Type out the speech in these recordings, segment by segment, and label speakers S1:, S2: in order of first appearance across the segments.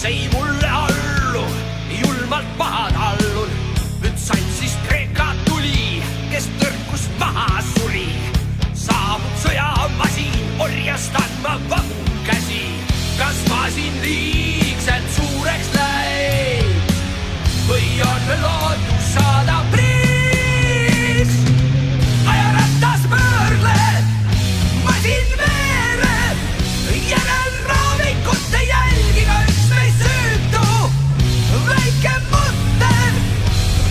S1: ei mulle allu, julmalt maha tallun. Nüüd satsist Kreeka tuli, kes tõrkus maha suri. Saabub sõjamasin, orjastan ma vabu käsi. Kas ma siin liigselt suureks läinud või on veel lootus saada priiks? Ajarattas pöörleb, masin veereb, järel raamikute jälgiga üks meist süütu. Väike mutter,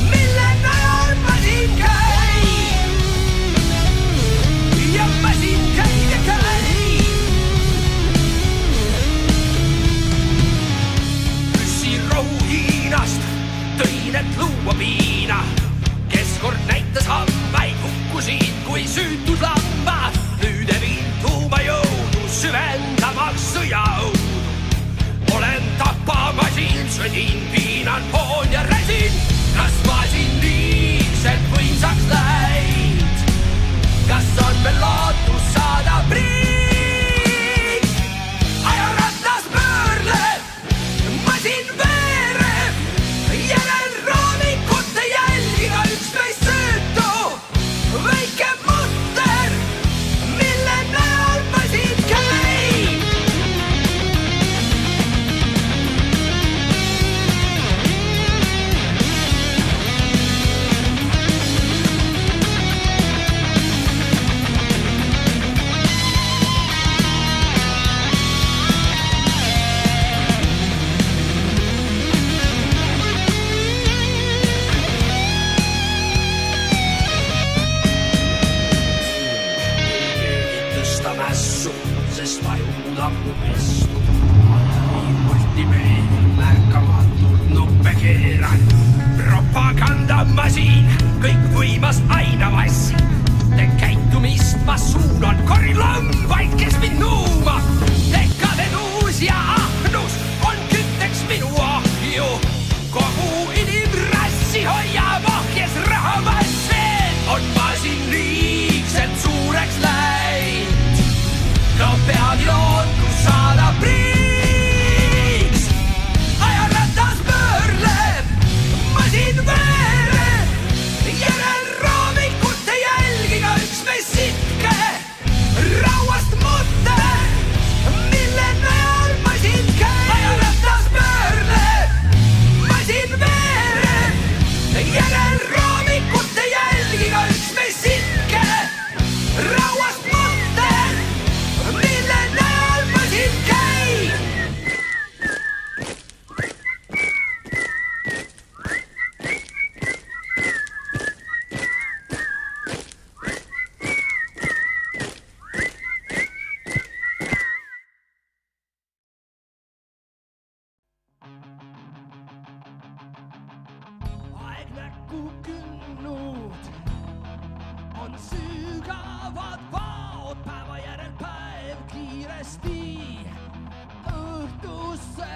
S1: mille najal masin käib. Ja masin käib ja käib. Püssirohu Hiinast tõin, et luua piina. Kes kord näitas hambaid, hukkusid kui süütud lambad. Nüüd evin tuumajõudu, süvendamaks sõjaõudu. Olen tapamasin, sõdin, piinan, poon ja räsin. Kas ma siin liigselt võimsaks läinud? Kas on veel lootus saada priiks? Ajarattas pöörleb, masin veereb, järel raamikute jälgiga üks meist süütu. Väike mutter, mille najal masin käib. Tõsta mässu, sest vajud ammu pestu. Multimeel märkamatult nuppe keeran. Propagandamasin, kõik võimas aina vassi. Te käitumist ma suunan, korin lambaid, kes mind nuumab. Dekadenuus ja ahnus on kütteks minu ahju. Kogu inimrassi hoiab ahjes rahamassi. On ma siin liigselt suureks läinud? No peagi lootus saada priiks. Ajarattas pöörleb, masin veereb, järel raamikute jälgiga üks meist sitke. Rauast mutter, mille najal masin käib. Ajarattas pöörleb, masin veereb, järel raamikute jälgiga üks meist sitke. Rauast mutter, mille najal masin käib. Aeg näkku künnud, on sügavad vaod, päeva järel päev kiiresti õhtusse